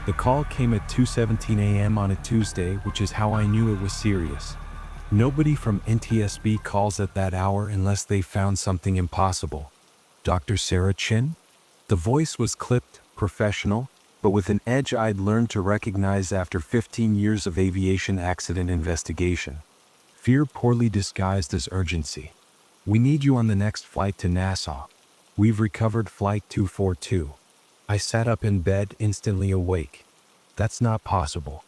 The call came at 2:17 a.m. on a Tuesday, which is how I knew it was serious. Nobody from NTSB calls at that hour unless they found something impossible. Dr. Sarah Chin? The voice was clipped, professional, but with an edge I'd learned to recognize after 15 years of aviation accident investigation. Fear poorly disguised as urgency. We need you on the next flight to Nassau. We've recovered Flight 242. I sat up in bed, instantly awake. That's not possible.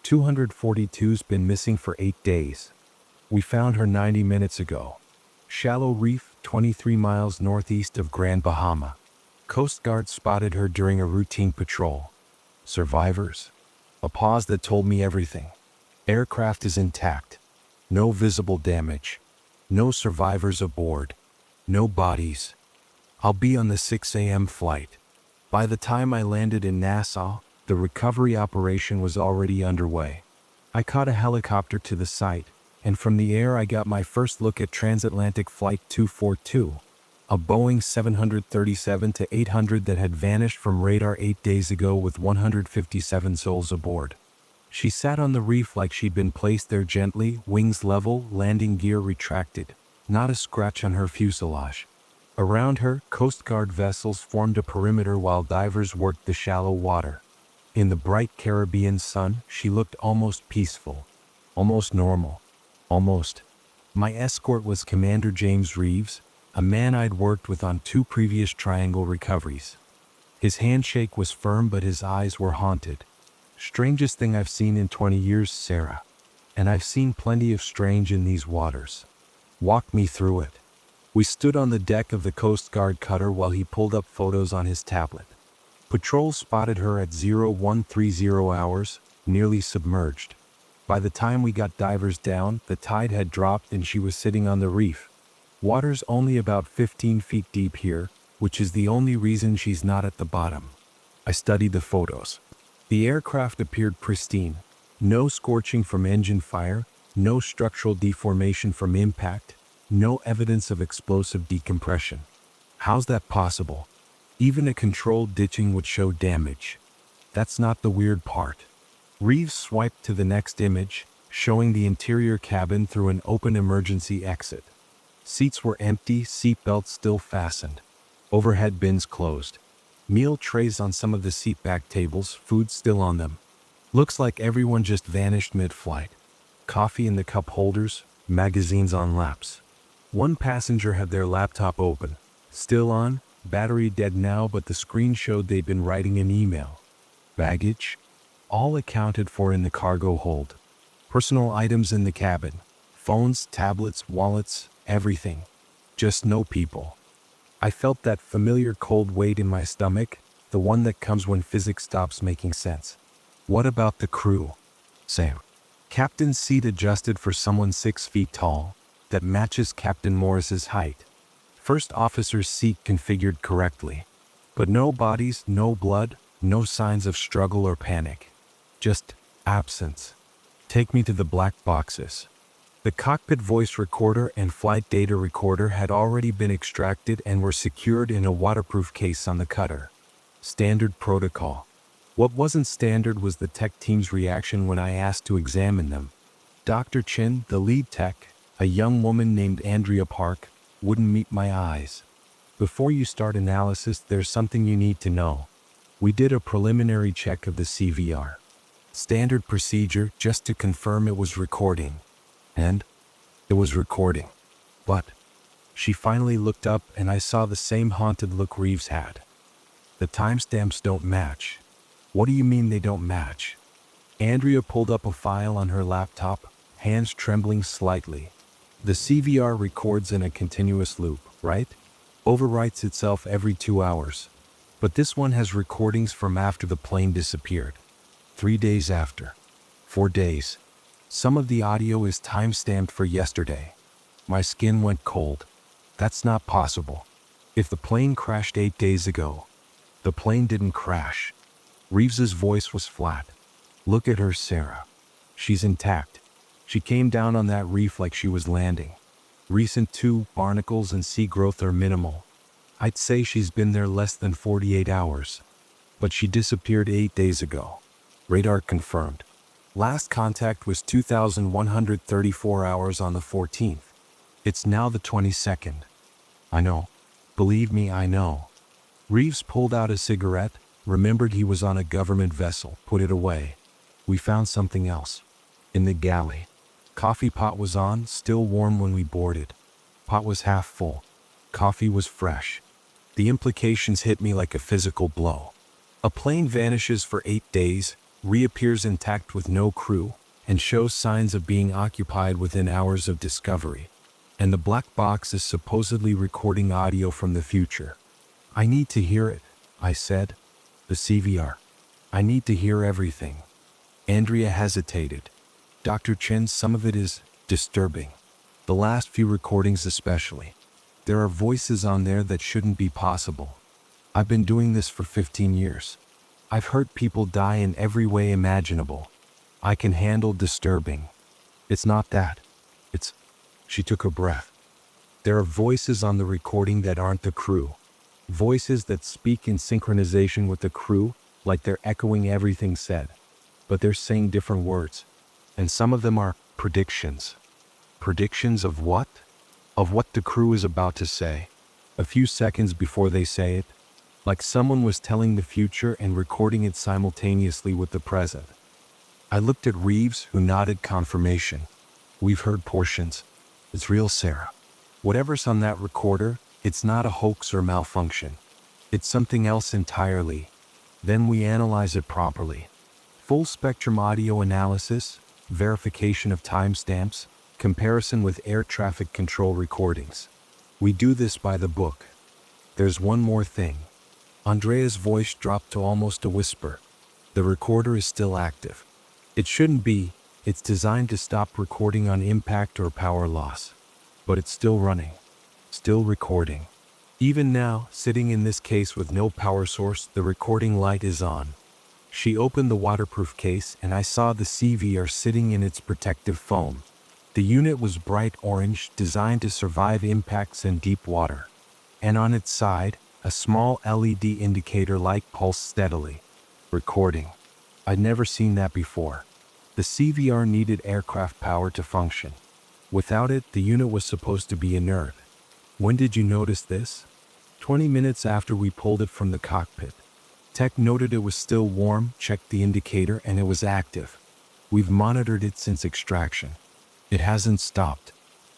242's been missing for 8 days. We found her 90 minutes ago. Shallow reef, 23 miles northeast of Grand Bahama. Coast Guard spotted her during a routine patrol. Survivors? A pause that told me everything. Aircraft is intact. No visible damage. No survivors aboard. No bodies. I'll be on the 6 a.m. flight. By the time I landed in Nassau, the recovery operation was already underway. I caught a helicopter to the site, and from the air I got my first look at transatlantic Flight 242, a Boeing 737-800 that had vanished from radar 8 days ago with 157 souls aboard. She sat on the reef like she'd been placed there gently, wings level, landing gear retracted, not a scratch on her fuselage. Around her, Coast Guard vessels formed a perimeter while divers worked the shallow water. In the bright Caribbean sun, she looked almost peaceful, almost normal, almost. My escort was Commander James Reeves, a man I'd worked with on 2 previous triangle recoveries. His handshake was firm, but his eyes were haunted. Strangest thing I've seen in 20 years, Sarah. And I've seen plenty of strange in these waters. Walk me through it. We stood on the deck of the Coast Guard cutter while he pulled up photos on his tablet. Patrol spotted her at 0130 hours, nearly submerged. By the time we got divers down, the tide had dropped and she was sitting on the reef. Water's only about 15 feet deep here, which is the only reason she's not at the bottom. I studied the photos. The aircraft appeared pristine. No scorching from engine fire, no structural deformation from impact, no evidence of explosive decompression. How's that possible? Even a controlled ditching would show damage. That's not the weird part. Reeves swiped to the next image, showing the interior cabin through an open emergency exit. Seats were empty, seatbelts still fastened. Overhead bins closed. Meal trays on some of the seatback tables, food still on them. Looks like everyone just vanished mid-flight. Coffee in the cup holders, magazines on laps. One passenger had their laptop open. Still on, battery dead now, but the screen showed they'd been writing an email. Baggage? All accounted for in the cargo hold. Personal items in the cabin. Phones, tablets, wallets, everything. Just no people. I felt that familiar cold weight in my stomach, the one that comes when physics stops making sense. What about the crew? Same. Captain's seat adjusted for someone 6 feet tall, that matches Captain Morris's height. First officer's seat configured correctly. But no bodies, no blood, no signs of struggle or panic. Just absence. Take me to the black boxes. The cockpit voice recorder and flight data recorder had already been extracted and were secured in a waterproof case on the cutter. Standard protocol. What wasn't standard was the tech team's reaction when I asked to examine them. Dr. Chin, the lead tech, a young woman named Andrea Park, wouldn't meet my eyes. Before you start analysis, there's something you need to know. We did a preliminary check of the CVR. Standard procedure, just to confirm it was recording. And it was recording. But she finally looked up and I saw the same haunted look Reeves had. The timestamps don't match. What do you mean they don't match? Andrea pulled up a file on her laptop, hands trembling slightly. The CVR records in a continuous loop, right? Overwrites itself every 2 hours. But this one has recordings from after the plane disappeared. 3 days after. 4 days. Some of the audio is time-stamped for yesterday. My skin went cold. That's not possible. If the plane crashed 8 days ago, the plane didn't crash. Reeves's voice was flat. Look at her, Sarah. She's intact. She came down on that reef like she was landing. Recent barnacles and sea growth are minimal. I'd say she's been there less than 48 hours. But she disappeared 8 days ago. Radar confirmed. Last contact was 2,134 hours on the 14th. It's now the 22nd. I know. Believe me, I know. Reeves pulled out a cigarette, remembered he was on a government vessel, put it away. We found something else. In the galley. Coffee pot was on, still warm when we boarded. Pot was half full. Coffee was fresh. The implications hit me like a physical blow. A plane vanishes for 8 days, reappears intact with no crew, and shows signs of being occupied within hours of discovery. And the black box is supposedly recording audio from the future. I need to hear it, I said. The CVR. I need to hear everything. Andrea hesitated. Dr. Chen, some of it is disturbing. The last few recordings especially. There are voices on there that shouldn't be possible. I've been doing this for 15 years. I've heard people die in every way imaginable. I can handle disturbing. It's not that. It's... She took a breath. There are voices on the recording that aren't the crew. Voices that speak in synchronization with the crew, like they're echoing everything said. But they're saying different words. And some of them are predictions. Predictions of what? Of what the crew is about to say. A few seconds before they say it. Like someone was telling the future and recording it simultaneously with the present. I looked at Reeves, who nodded confirmation. We've heard portions. It's real, Sarah. Whatever's on that recorder, it's not a hoax or malfunction. It's something else entirely. Then we analyze it properly. Full spectrum audio analysis, verification of timestamps, comparison with air traffic control recordings. We do this by the book. There's one more thing. Andrea's voice dropped to almost a whisper. The recorder is still active. It shouldn't be. It's designed to stop recording on impact or power loss. But it's still running. Still recording. Even now, sitting in this case with no power source, the recording light is on. She opened the waterproof case and I saw the CVR sitting in its protective foam. The unit was bright orange, designed to survive impacts in deep water. And on its side, a small LED indicator light pulsed steadily. Recording. I'd never seen that before. The CVR needed aircraft power to function. Without it, the unit was supposed to be inert. When did you notice this? 20 minutes after we pulled it from the cockpit. Tech noted it was still warm, checked the indicator, and it was active. We've monitored it since extraction. It hasn't stopped.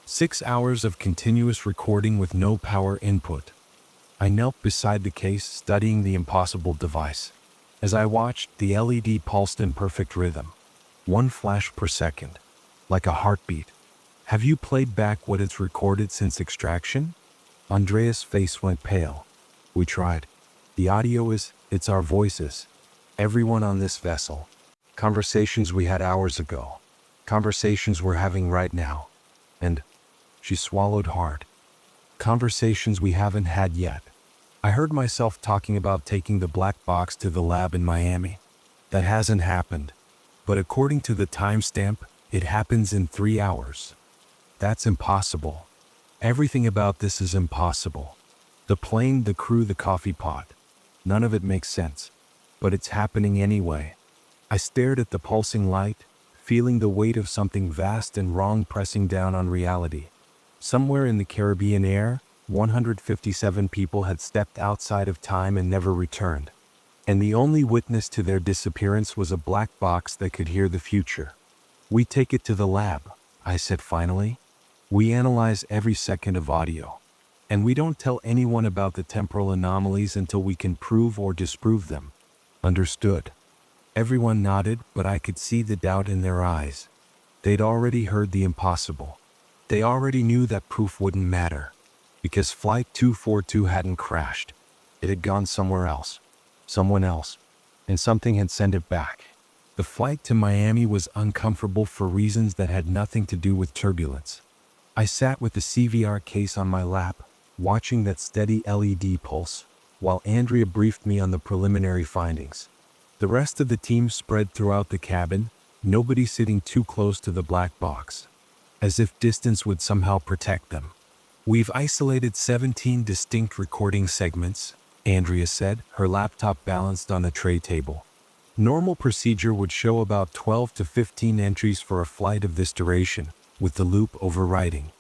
6 hours of continuous recording with no power input. I knelt beside the case, studying the impossible device. As I watched, the LED pulsed in perfect rhythm. 1 flash per second. Like a heartbeat. Have you played back what it's recorded since extraction? Andrea's face went pale. We tried. The audio it's our voices. Everyone on this vessel. Conversations we had hours ago. Conversations we're having right now. And she swallowed hard. Conversations we haven't had yet. I heard myself talking about taking the black box to the lab in Miami. That hasn't happened. But according to the timestamp, it happens in 3 hours. That's impossible. Everything about this is impossible. The plane, the crew, the coffee pot. None of it makes sense. But it's happening anyway. I stared at the pulsing light, feeling the weight of something vast and wrong pressing down on reality. Somewhere in the Caribbean air, 157 people had stepped outside of time and never returned. And the only witness to their disappearance was a black box that could hear the future. We take it to the lab, I said finally. We analyze every second of audio. And we don't tell anyone about the temporal anomalies until we can prove or disprove them. Understood. Everyone nodded, but I could see the doubt in their eyes. They'd already heard the impossible. They already knew that proof wouldn't matter. Because Flight 242 hadn't crashed. It had gone somewhere else. Someone else. And something had sent it back. The flight to Miami was uncomfortable for reasons that had nothing to do with turbulence. I sat with the CVR case on my lap, watching that steady LED pulse, while Andrea briefed me on the preliminary findings. The rest of the team spread throughout the cabin, nobody sitting too close to the black box. As if distance would somehow protect them. We've isolated 17 distinct recording segments, Andrea said, her laptop balanced on a tray table. Normal procedure would show about 12 to 15 entries for a flight of this duration, with the loop overriding.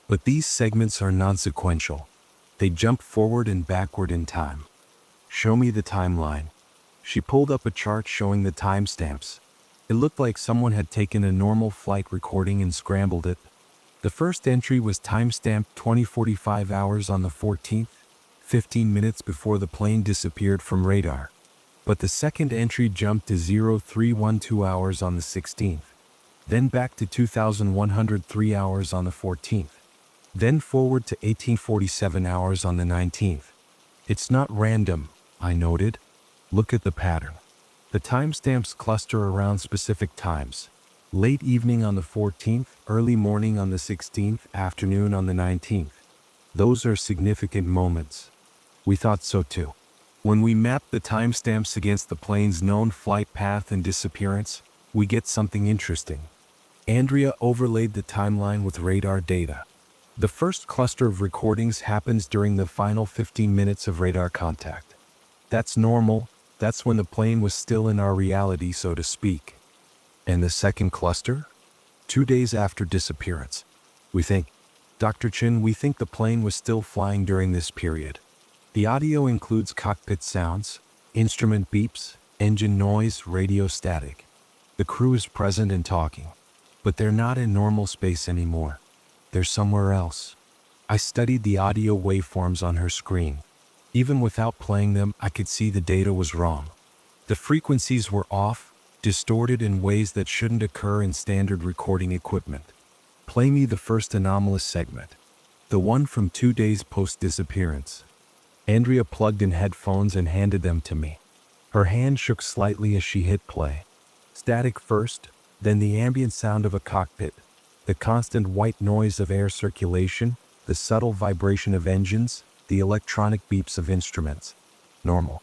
But these segments are non-sequential. They jump forward and backward in time. Show me the timeline. She pulled up a chart showing the timestamps. It looked like someone had taken a normal flight recording and scrambled it. The first entry was timestamped 20:45 hours on the 14th, 15 minutes before the plane disappeared from radar. But the second entry jumped to 0312 hours on the 16th, then back to 2103 hours on the 14th, then forward to 1847 hours on the 19th. It's not random, I noted. Look at the pattern. The timestamps cluster around specific times. Late evening on the 14th, early morning on the 16th, afternoon on the 19th. Those are significant moments. We thought so too. When we map the timestamps against the plane's known flight path and disappearance, we get something interesting. Andrea overlaid the timeline with radar data. The first cluster of recordings happens during the final 15 minutes of radar contact. That's normal. That's when the plane was still in our reality, so to speak. And the second cluster? 2 days after disappearance. We think, Dr. Chin, we think the plane was still flying during this period. The audio includes cockpit sounds, instrument beeps, engine noise, radio static. The crew is present and talking. But they're not in normal space anymore. They're somewhere else. I studied the audio waveforms on her screen. Even without playing them, I could see the data was wrong. The frequencies were off, distorted in ways that shouldn't occur in standard recording equipment. Play me the first anomalous segment. The one from 2 days post-disappearance. Andrea plugged in headphones and handed them to me. Her hand shook slightly as she hit play. Static first, then the ambient sound of a cockpit, the constant white noise of air circulation, the subtle vibration of engines, the electronic beeps of instruments. Normal.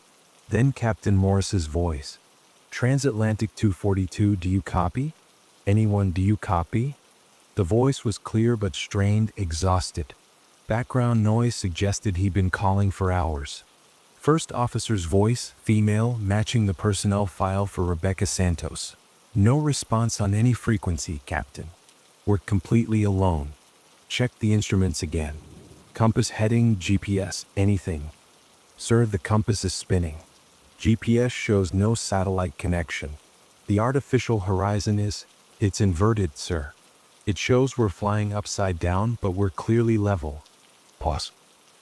Then Captain Morris's voice. Transatlantic 242, do you copy? Anyone, do you copy? The voice was clear but strained, exhausted. Background noise suggested he'd been calling for hours. First officer's voice, female, matching the personnel file for Rebecca Santos. No response on any frequency, Captain. We're completely alone. Check the instruments again. Compass heading, GPS, anything. Sir, the compass is spinning. GPS shows no satellite connection. The artificial horizon it's inverted, sir. It shows we're flying upside down, but we're clearly level. Pause.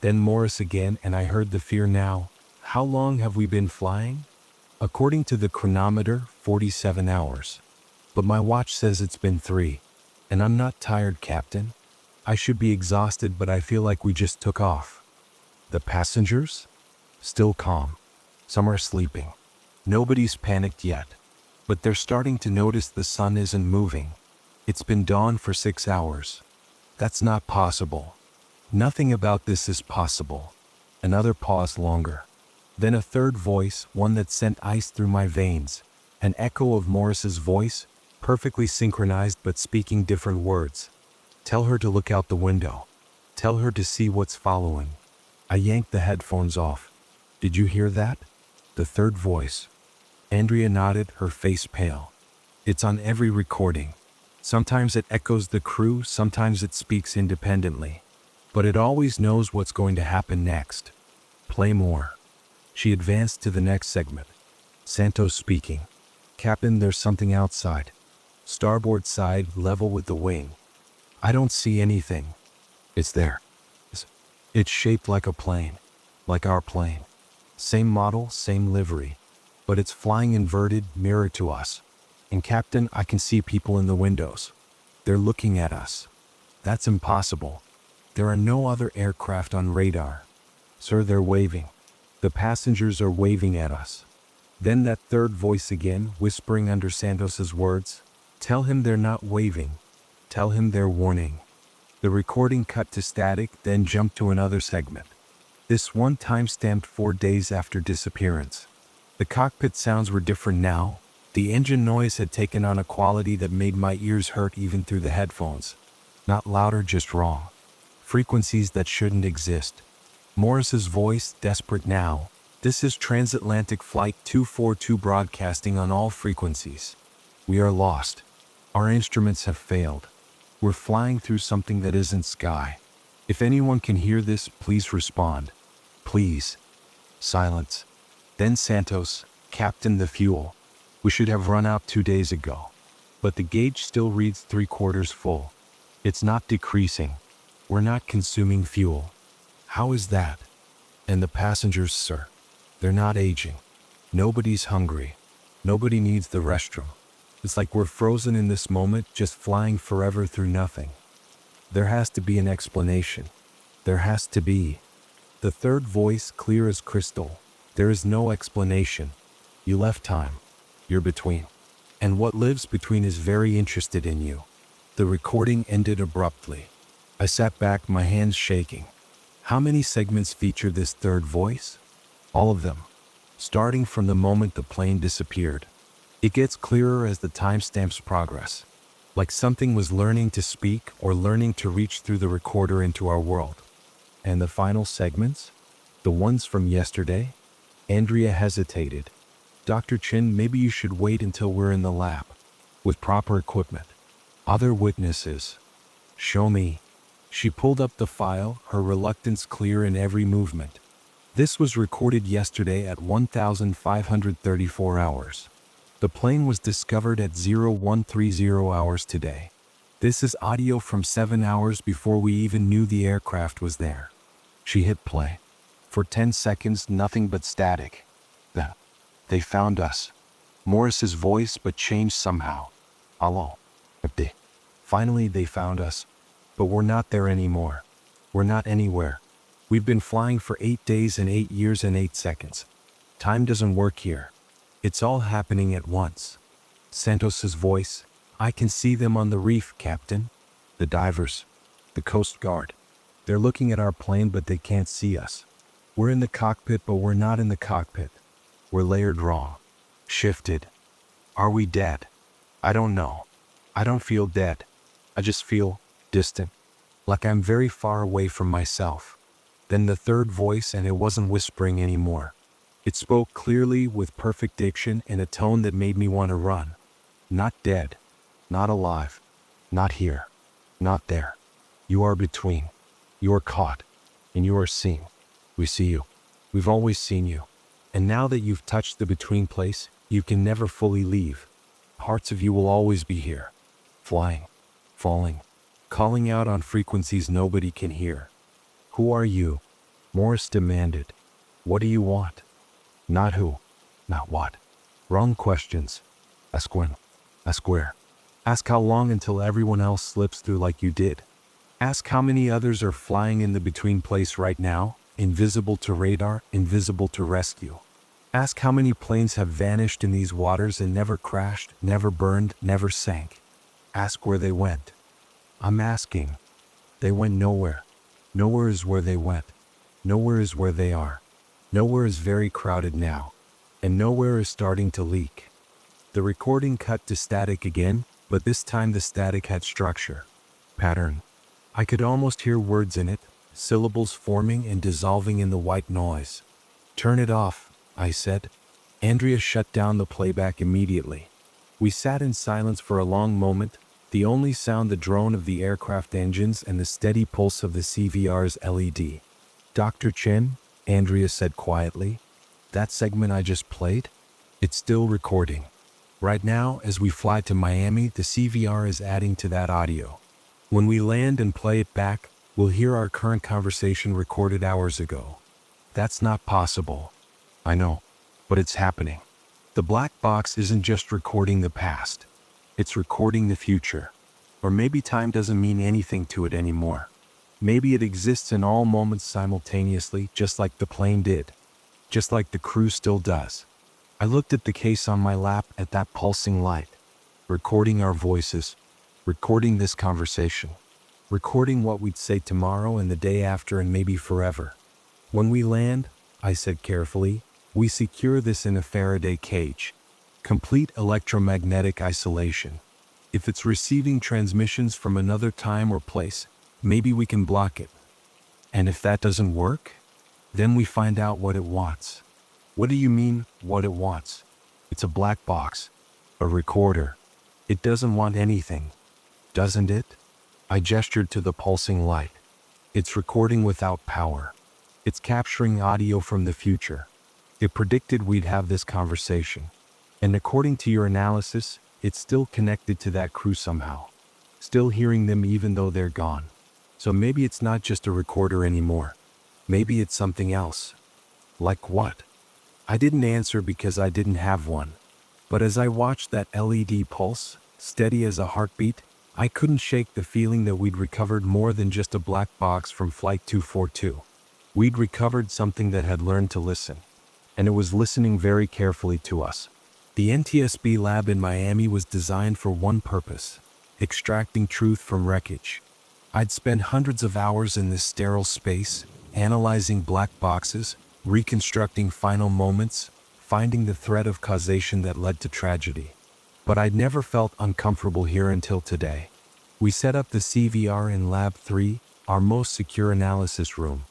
Then Morris again, and I heard the fear now. How long have we been flying? According to the chronometer, 47 hours. But my watch says it's been 3. And I'm not tired, Captain. I should be exhausted, but I feel like we just took off. The passengers? Still calm. Some are sleeping. Nobody's panicked yet. But they're starting to notice the sun isn't moving. It's been dawn for 6 hours. That's not possible. Nothing about this is possible. Another pause longer. Then a third voice, one that sent ice through my veins. An echo of Morris's voice, perfectly synchronized but speaking different words. Tell her to look out the window. Tell her to see what's following. I yanked the headphones off. Did you hear that? The third voice. Andrea nodded, her face pale. It's on every recording. Sometimes it echoes the crew, sometimes it speaks independently. But it always knows what's going to happen next. Play more. She advanced to the next segment. Santos speaking. Captain, there's something outside. Starboard side, level with the wing. I don't see anything. It's there. It's shaped like a plane. Like our plane. Same model, same livery. But it's flying inverted, mirror to us. And Captain, I can see people in the windows. They're looking at us. That's impossible. There are no other aircraft on radar. Sir, they're waving. The passengers are waving at us. Then that third voice again, whispering under Santos's words. Tell him they're not waving. Tell him they're warning. The recording cut to static, then jumped to another segment. This one time stamped 4 days after disappearance. The cockpit sounds were different now. The engine noise had taken on a quality that made my ears hurt even through the headphones. Not louder, just wrong. Frequencies that shouldn't exist. Morris's voice, desperate now. This is Transatlantic Flight 242 broadcasting on all frequencies. We are lost. Our instruments have failed. We're flying through something that isn't sky. If anyone can hear this, please respond. Please. Silence. Then Santos, Captain, the fuel. We should have run out 2 days ago. But the gauge still reads 3/4 full. It's not decreasing. We're not consuming fuel. How is that? And the passengers, sir? They're not aging. Nobody's hungry. Nobody needs the restroom. It's like we're frozen in this moment, just flying forever through nothing. There has to be an explanation. There has to be. The third voice, clear as crystal. There is no explanation. You left time. You're between. And what lives between is very interested in you. The recording ended abruptly. I sat back, my hands shaking. How many segments feature this third voice? All of them. Starting from the moment the plane disappeared. It gets clearer as the timestamps progress. Like something was learning to speak or learning to reach through the recorder into our world. And the final segments? The ones from yesterday? Andrea hesitated. Dr. Chin, maybe you should wait until we're in the lab. With proper equipment. Other witnesses. Show me. She pulled up the file, her reluctance clear in every movement. This was recorded yesterday at 1,534 hours. The plane was discovered at 0130 hours today. This is audio from 7 hours before we even knew the aircraft was there. She hit play. For 10 seconds, nothing but static. They found us. Morris's voice, but changed somehow. Hello. Finally, they found us. But we're not there anymore. We're not anywhere. We've been flying for 8 days and 8 years and 8 seconds. Time doesn't work here. It's all happening at once. Santos's voice. I can see them on the reef, Captain. The divers. The Coast Guard. They're looking at our plane, but they can't see us. We're in the cockpit, but we're not in the cockpit. We're layered wrong. Shifted. Are we dead? I don't know. I don't feel dead. I just feel distant. Like I'm very far away from myself. Then the third voice, and it wasn't whispering anymore. It spoke clearly with perfect diction and a tone that made me want to run. Not dead. Not alive. Not here. Not there. You are between. You are caught. And you are seen. We see you. We've always seen you. And now that you've touched the between place, you can never fully leave. Parts of you will always be here. Flying. Falling. Calling out on frequencies nobody can hear. Who are you? Morris demanded. What do you want? Not who. Not what. Wrong questions. Ask when. Ask where. Ask how long until everyone else slips through like you did. Ask how many others are flying in the between place right now, invisible to radar, invisible to rescue. Ask how many planes have vanished in these waters and never crashed, never burned, never sank. Ask where they went. I'm asking. They went nowhere. Nowhere is where they went. Nowhere is where they are. Nowhere is very crowded now. And nowhere is starting to leak. The recording cut to static again, but this time the static had structure. Pattern. I could almost hear words in it, syllables forming and dissolving in the white noise. Turn it off, I said. Andrea shut down the playback immediately. We sat in silence for a long moment, the only sound the drone of the aircraft engines and the steady pulse of the CVR's LED. Dr. Chen, Andrea said quietly, that segment I just played? It's still recording. Right now, as we fly to Miami, the CVR is adding to that audio. When we land and play it back, we'll hear our current conversation recorded hours ago. That's not possible. I know, but it's happening. The black box isn't just recording the past. It's recording the future. Or maybe time doesn't mean anything to it anymore. Maybe it exists in all moments simultaneously, just like the plane did. Just like the crew still does. I looked at the case on my lap at that pulsing light. Recording our voices. Recording this conversation. Recording what we'd say tomorrow and the day after and maybe forever. When we land, I said carefully, we secure this in a Faraday cage. Complete electromagnetic isolation. If it's receiving transmissions from another time or place, maybe we can block it. And if that doesn't work, then we find out what it wants. What do you mean, what it wants? It's a black box. A recorder. It doesn't want anything. Doesn't it? I gestured to the pulsing light. It's recording without power. It's capturing audio from the future. It predicted we'd have this conversation. And according to your analysis, it's still connected to that crew somehow. Still hearing them even though they're gone. So maybe it's not just a recorder anymore. Maybe it's something else. Like what? I didn't answer because I didn't have one. But as I watched that LED pulse, steady as a heartbeat, I couldn't shake the feeling that we'd recovered more than just a black box from Flight 242. We'd recovered something that had learned to listen. And it was listening very carefully to us. The NTSB lab in Miami was designed for one purpose: extracting truth from wreckage. I'd spent hundreds of hours in this sterile space, analyzing black boxes, reconstructing final moments, finding the thread of causation that led to tragedy. But I'd never felt uncomfortable here until today. We set up the CVR in Lab 3, our most secure analysis room.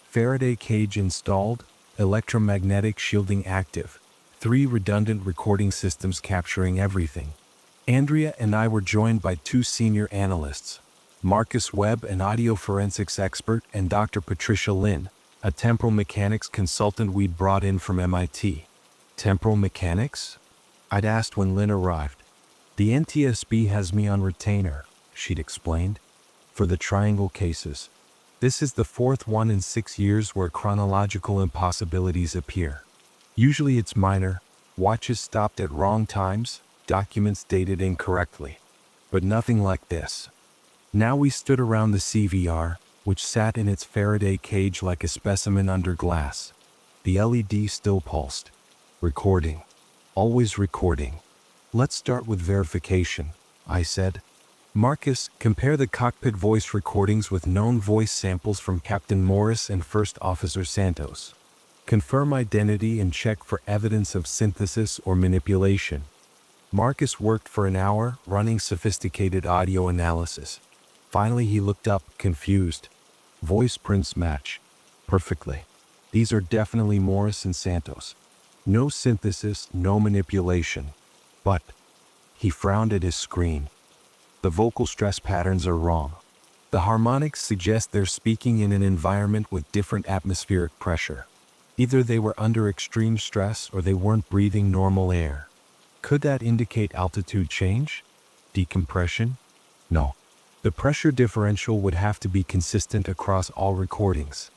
Faraday cage installed, electromagnetic shielding active, 3 redundant recording systems capturing everything. Andrea and I were joined by 2 senior analysts, Marcus Webb, an audio forensics expert, and Dr. Patricia Lin, a temporal mechanics consultant we'd brought in from MIT. Temporal mechanics? I'd asked when Lin arrived. The NTSB has me on retainer, she'd explained, for the triangle cases. This is the 4th one in 6 years where chronological impossibilities appear. Usually it's minor, watches stopped at wrong times, documents dated incorrectly. But nothing like this. Now we stood around the CVR, which sat in its Faraday cage like a specimen under glass. The LED still pulsed. Recording. Always recording. Let's start with verification, I said. Marcus, compare the cockpit voice recordings with known voice samples from Captain Morris and First Officer Santos. Confirm identity and check for evidence of synthesis or manipulation. Marcus worked for an hour, running sophisticated audio analysis. Finally he looked up, confused. Voice prints match. Perfectly. These are definitely Morris and Santos. No synthesis, no manipulation. But he frowned at his screen. The vocal stress patterns are wrong. The harmonics suggest they're speaking in an environment with different atmospheric pressure. Either they were under extreme stress or they weren't breathing normal air. Could that indicate altitude change? Decompression? No. The pressure differential would have to be consistent across all recordings.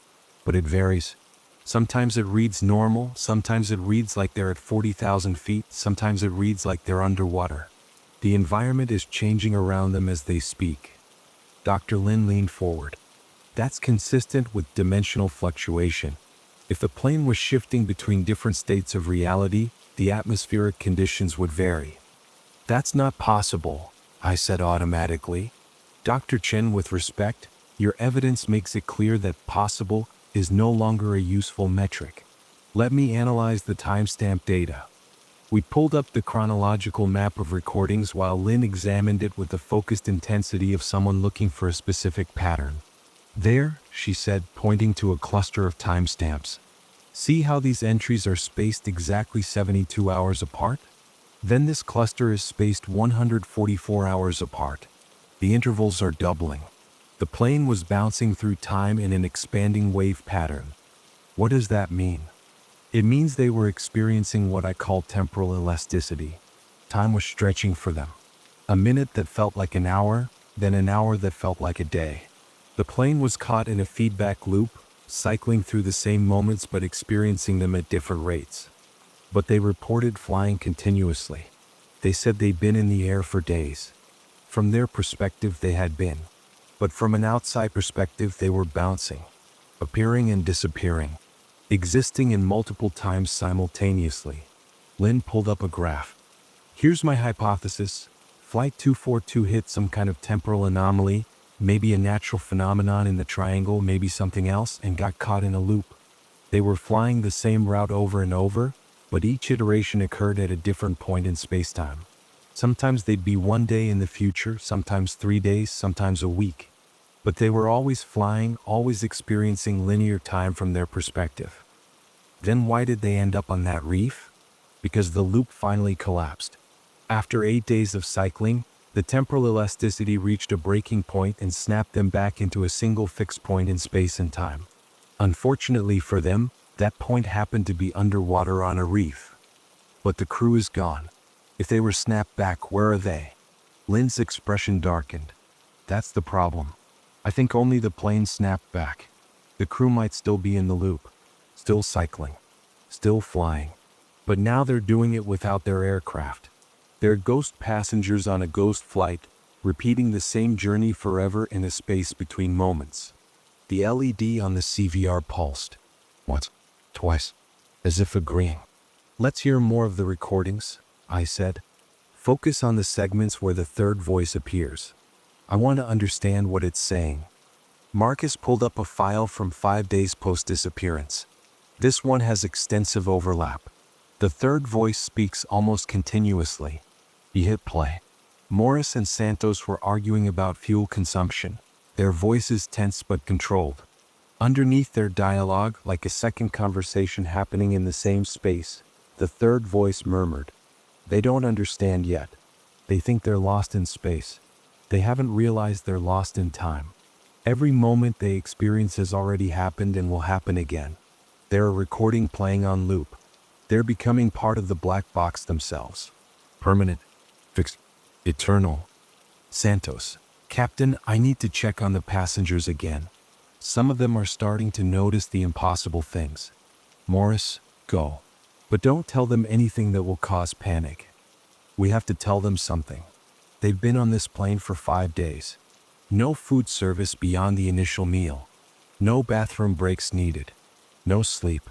But it varies. Sometimes it reads normal, sometimes it reads like they're at 40,000 feet, sometimes it reads like they're underwater. The environment is changing around them as they speak. Dr. Lin leaned forward. That's consistent with dimensional fluctuation. If the plane was shifting between different states of reality, the atmospheric conditions would vary. That's not possible, I said automatically. Dr. Chen, with respect, your evidence makes it clear that possible is no longer a useful metric. Let me analyze the timestamp data. We pulled up the chronological map of recordings while Lin examined it with the focused intensity of someone looking for a specific pattern. There, she said, pointing to a cluster of timestamps. See how these entries are spaced exactly 72 hours apart? Then this cluster is spaced 144 hours apart. The intervals are doubling. The plane was bouncing through time in an expanding wave pattern. What does that mean? It means they were experiencing what I call temporal elasticity. Time was stretching for them. A minute that felt like an hour, then an hour that felt like a day. The plane was caught in a feedback loop, cycling through the same moments but experiencing them at different rates. But they reported flying continuously. They said they'd been in the air for days. From their perspective, they had been. But from an outside perspective, they were bouncing, appearing and disappearing, existing in multiple times simultaneously. Lin pulled up a graph. Here's my hypothesis. Flight 242 hit some kind of temporal anomaly, maybe a natural phenomenon in the triangle, maybe something else, and got caught in a loop. They were flying the same route over and over, but each iteration occurred at a different point in spacetime. Sometimes they'd be 1 day in the future, sometimes 3 days, sometimes a week. But they were always flying, always experiencing linear time from their perspective. Then why did they end up on that reef? Because the loop finally collapsed. After 8 days of cycling, the temporal elasticity reached a breaking point and snapped them back into a single fixed point in space and time. Unfortunately for them, that point happened to be underwater on a reef. But the crew is gone. If they were snapped back, where are they? Lynn's expression darkened. That's the problem. I think only the plane snapped back. The crew might still be in the loop, still cycling, still flying. But now they're doing it without their aircraft. They're ghost passengers on a ghost flight, repeating the same journey forever in a space between moments. The LED on the CVR pulsed. Once, twice, as if agreeing. Let's hear more of the recordings, I said. Focus on the segments where the third voice appears. I want to understand what it's saying. Marcus pulled up a file from 5 days post-disappearance. This one has extensive overlap. The third voice speaks almost continuously. He hit play. Morris and Santos were arguing about fuel consumption, their voices tense but controlled. Underneath their dialogue, like a second conversation happening in the same space, the third voice murmured. They don't understand yet. They think they're lost in space. They haven't realized they're lost in time. Every moment they experience has already happened and will happen again. They're a recording playing on loop. They're becoming part of the black box themselves. Permanent. Fixed. Eternal. Santos. Captain, I need to check on the passengers again. Some of them are starting to notice the impossible things. Morris, go. But don't tell them anything that will cause panic. We have to tell them something. They've been on this plane for 5 days. No food service beyond the initial meal. No bathroom breaks needed. No sleep.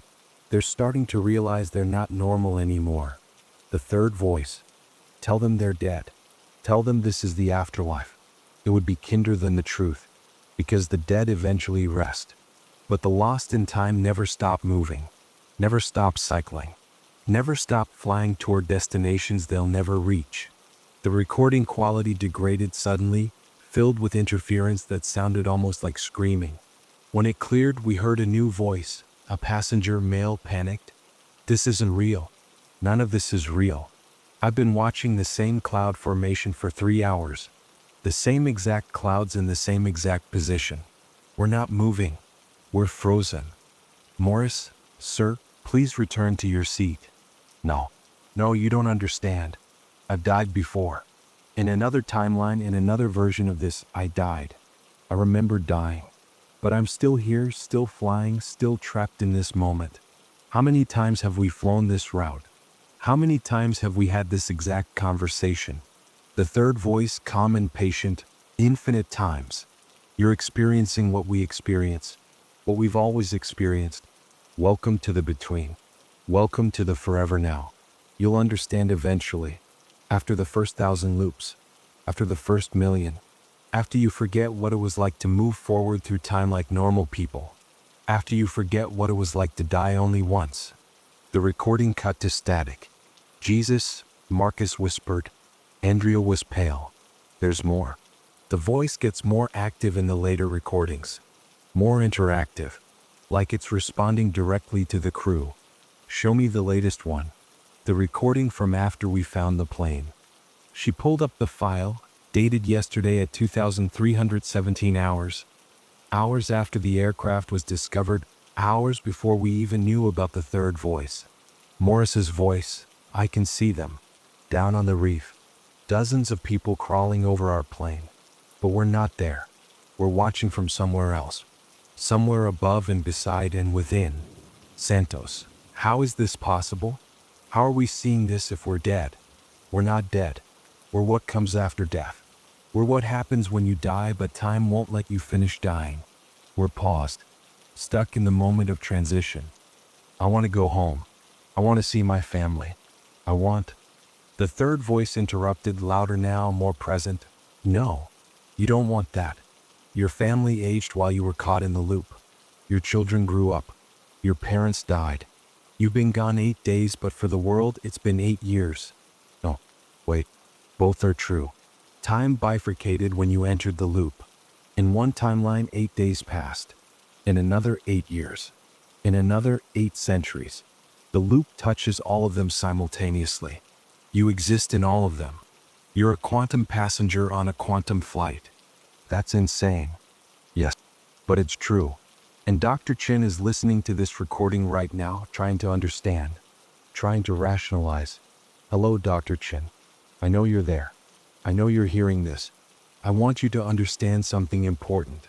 They're starting to realize they're not normal anymore. The third voice. Tell them they're dead. Tell them this is the afterlife. It would be kinder than the truth, because the dead eventually rest. But the lost in time never stop moving, never stop cycling, never stop flying toward destinations they'll never reach. The recording quality degraded suddenly, filled with interference that sounded almost like screaming. When it cleared, we heard a new voice, a passenger male panicked. This isn't real. None of this is real. I've been watching the same cloud formation for 3 hours. The same exact clouds in the same exact position. We're not moving. We're frozen. Morris, sir, please return to your seat. No, you don't understand. I've died before. In another timeline, in another version of this, I died. I remember dying. But I'm still here, still flying, still trapped in this moment. How many times have we flown this route? How many times have we had this exact conversation? The third voice, calm and patient, infinite times. You're experiencing what we experience, what we've always experienced. Welcome to the between. Welcome to the forever now. You'll understand eventually. After the first 1,000 loops. After the first 1,000,000. After you forget what it was like to move forward through time like normal people. After you forget what it was like to die only once. The recording cut to static. Jesus, Marcus whispered. Andrea was pale. There's more. The voice gets more active in the later recordings. More interactive. Like it's responding directly to the crew. Show me the latest one. The recording from after we found the plane. She pulled up the file, dated yesterday at 2,317 hours. Hours after the aircraft was discovered, hours before we even knew about the third voice. Morris's voice, I can see them. Down on the reef. Dozens of people crawling over our plane. But we're not there. We're watching from somewhere else. Somewhere above and beside and within. Santos, how is this possible? How are we seeing this if we're dead? We're not dead. We're what comes after death. We're what happens when you die but time won't let you finish dying. We're paused. Stuck in the moment of transition. I want to go home. I want to see my family. I want... The third voice interrupted, louder now, more present. No, you don't want that. Your family aged while you were caught in the loop. Your children grew up. Your parents died. You've been gone 8 days, but for the world, it's been 8 years. No, wait, both are true. Time bifurcated when you entered the loop. In one timeline, 8 days passed. In another, 8 years. In another 8 centuries. The loop touches all of them simultaneously. You exist in all of them. You're a quantum passenger on a quantum flight. That's insane. Yes, but it's true. And Dr. Chin is listening to this recording right now, trying to understand, trying to rationalize. Hello, Dr. Chin. I know you're there. I know you're hearing this. I want you to understand something important.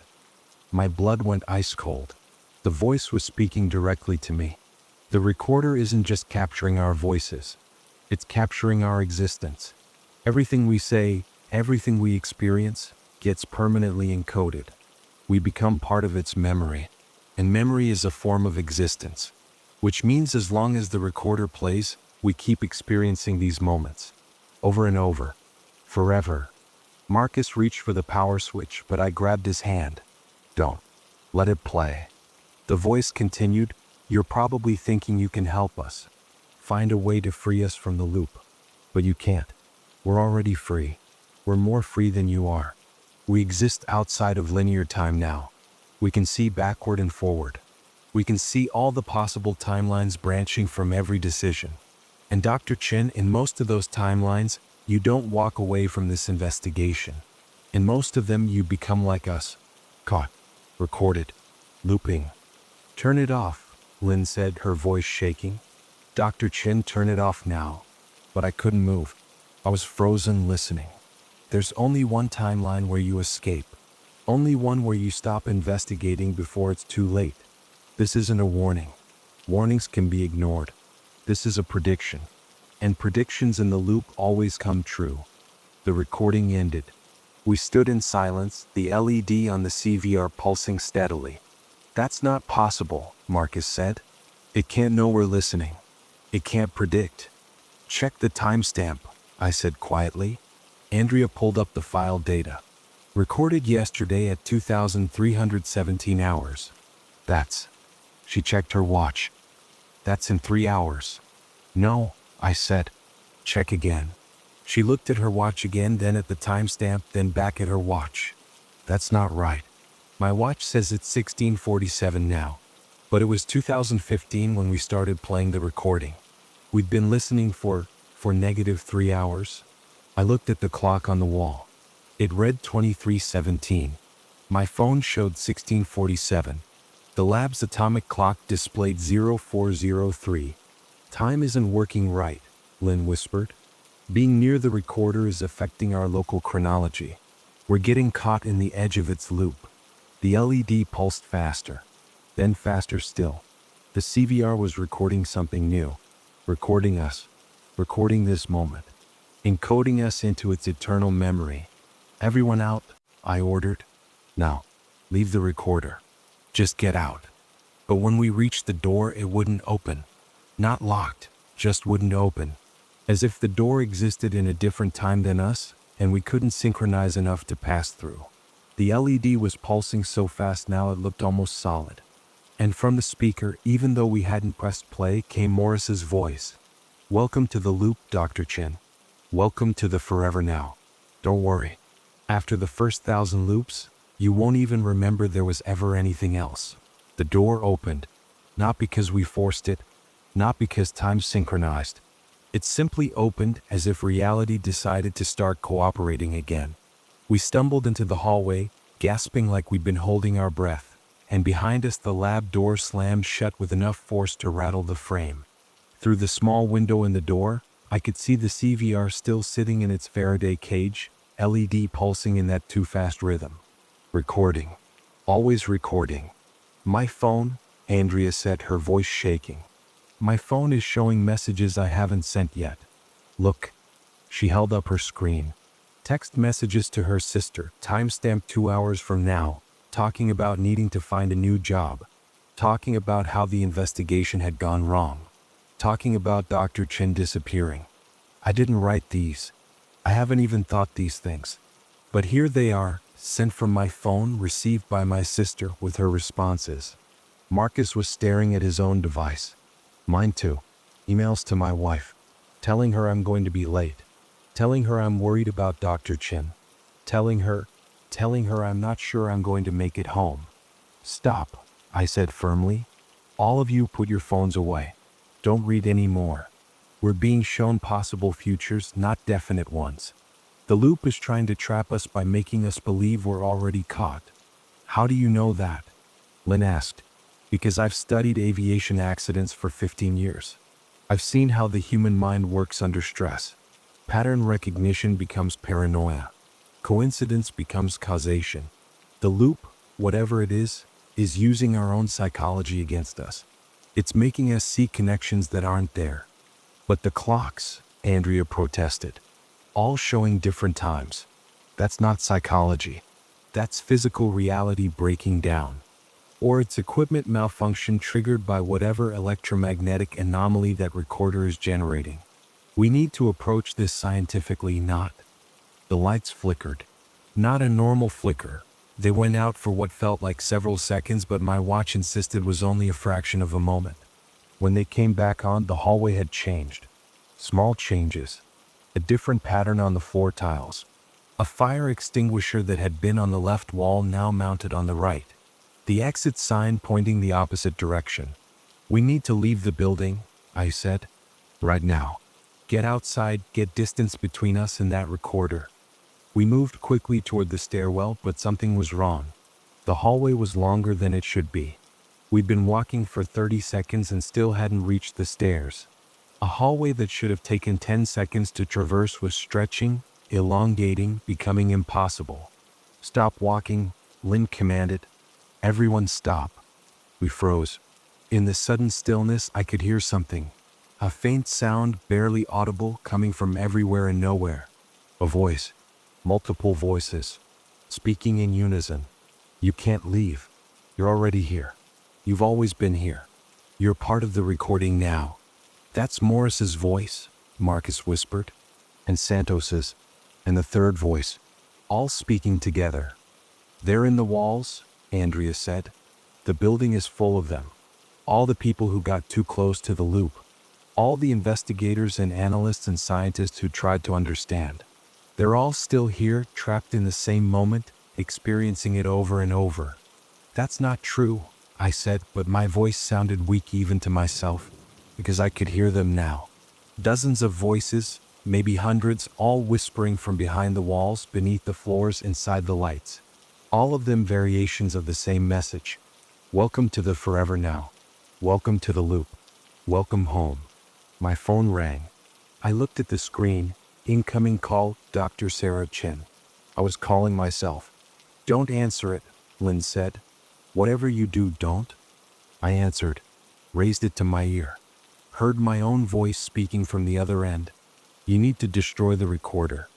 My blood went ice cold. The voice was speaking directly to me. The recorder isn't just capturing our voices. It's capturing our existence. Everything we say, everything we experience, gets permanently encoded. We become part of its memory. And memory is a form of existence. Which means as long as the recorder plays, we keep experiencing these moments. Over and over. Forever. Marcus reached for the power switch, but I grabbed his hand. Don't. Let it play. The voice continued, you're probably thinking you can help us. Find a way to free us from the loop. But you can't. We're already free. We're more free than you are. We exist outside of linear time now. We can see backward and forward. We can see all the possible timelines branching from every decision. And Dr. Chin, in most of those timelines, you don't walk away from this investigation. In most of them, you become like us. Caught. Recorded. Looping. Turn it off, Lynn said, her voice shaking. Dr. Chin, turn it off now. But I couldn't move. I was frozen listening. There's only one timeline where you escape. Only one where you stop investigating before it's too late. This isn't a warning. Warnings can be ignored. This is a prediction. And predictions in the loop always come true. The recording ended. We stood in silence, the LED on the CVR pulsing steadily. That's not possible, Marcus said. It can't know we're listening. It can't predict. Check the timestamp, I said quietly. Andrea pulled up the file data. Recorded yesterday at 2,317 hours. She checked her watch. That's in 3 hours. No, I said. Check again. She looked at her watch again, then at the timestamp, then back at her watch. That's not right. My watch says it's 1647 now. But it was 2015 when we started playing the recording. We'd been listening for -3 hours. I looked at the clock on the wall. It read 2317. My phone showed 1647. The lab's atomic clock displayed 0403. Time isn't working right, Lynn whispered. Being near the recorder is affecting our local chronology. We're getting caught in the edge of its loop. The LED pulsed faster, then faster still. The CVR was recording something new. Recording us. Recording this moment. Encoding us into its eternal memory. Everyone out, I ordered. Now, leave the recorder. Just get out. But when we reached the door, it wouldn't open. Not locked, just wouldn't open. As if the door existed in a different time than us, and we couldn't synchronize enough to pass through. The LED was pulsing so fast now it looked almost solid. And from the speaker, even though we hadn't pressed play, came Morris's voice. Welcome to the loop, Dr. Chin. Welcome to the forever now. Don't worry. After the first 1,000 loops, you won't even remember there was ever anything else. The door opened. Not because we forced it. Not because time synchronized. It simply opened as if reality decided to start cooperating again. We stumbled into the hallway, gasping like we'd been holding our breath, and behind us the lab door slammed shut with enough force to rattle the frame. Through the small window in the door, I could see the CVR still sitting in its Faraday cage, LED pulsing in that too-fast rhythm. Recording. Always recording. My phone, Andrea said, her voice shaking. My phone is showing messages I haven't sent yet. Look. She held up her screen. Text messages to her sister, timestamp 2 hours from now, talking about needing to find a new job. Talking about how the investigation had gone wrong. Talking about Dr. Chin disappearing. I didn't write these. I haven't even thought these things. But here they are, sent from my phone, received by my sister with her responses. Marcus was staring at his own device. Mine too. Emails to my wife. Telling her I'm going to be late. Telling her I'm worried about Dr. Chin. Telling her I'm not sure I'm going to make it home. Stop, I said firmly. All of you put your phones away. Don't read any more. We're being shown possible futures, not definite ones. The loop is trying to trap us by making us believe we're already caught. How do you know that? Lynn asked. Because I've studied aviation accidents for 15 years. I've seen how the human mind works under stress. Pattern recognition becomes paranoia. Coincidence becomes causation. The loop, whatever it is using our own psychology against us. It's making us see connections that aren't there. But the clocks, Andrea protested, all showing different times. That's not psychology. That's physical reality breaking down. Or it's equipment malfunction triggered by whatever electromagnetic anomaly that recorder is generating. We need to approach this scientifically, not. The lights flickered. Not a normal flicker. They went out for what felt like several seconds, but my watch insisted was only a fraction of a moment. When they came back on, the hallway had changed. Small changes. A different pattern on the floor tiles. A fire extinguisher that had been on the left wall now mounted on the right. The exit sign pointing the opposite direction. We need to leave the building, I said. Right now. Get outside, get distance between us and that recorder. We moved quickly toward the stairwell, but something was wrong. The hallway was longer than it should be. We'd been walking for 30 seconds and still hadn't reached the stairs. A hallway that should have taken 10 seconds to traverse was stretching, elongating, becoming impossible. Stop walking, Lynn commanded. Everyone stop. We froze. In the sudden stillness, I could hear something. A faint sound, barely audible, coming from everywhere and nowhere. A voice. Multiple voices. Speaking in unison. You can't leave. You're already here. You've always been here. You're part of the recording now. That's Morris's voice, Marcus whispered. And Santos's. And the third voice. All speaking together. They're in the walls, Andrea said. The building is full of them. All the people who got too close to the loop. All the investigators and analysts and scientists who tried to understand. They're all still here, trapped in the same moment, experiencing it over and over. That's not true, I said, but my voice sounded weak even to myself, because I could hear them now. Dozens of voices, maybe hundreds, all whispering from behind the walls, beneath the floors, inside the lights. All of them variations of the same message. Welcome to the forever now. Welcome to the loop. Welcome home. My phone rang. I looked at the screen. Incoming call, Dr. Sarah Chin. I was calling myself. Don't answer it, Lynn said. Whatever you do, don't. I answered, raised it to my ear. Heard my own voice speaking from the other end. You need to destroy the recorder.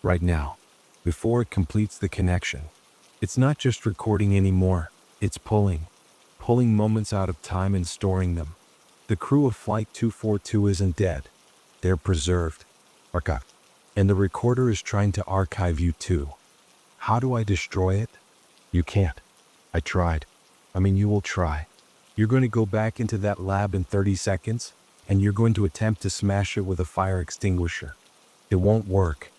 Right now. Before it completes the connection. It's not just recording anymore. It's pulling. Pulling moments out of time and storing them. The crew of Flight 242 isn't dead. They're preserved. Archive. And the recorder is trying to archive you too. How do I destroy it? You can't. I tried. You will try. You're going to go back into that lab in 30 seconds, and you're going to attempt to smash it with a fire extinguisher. It won't work.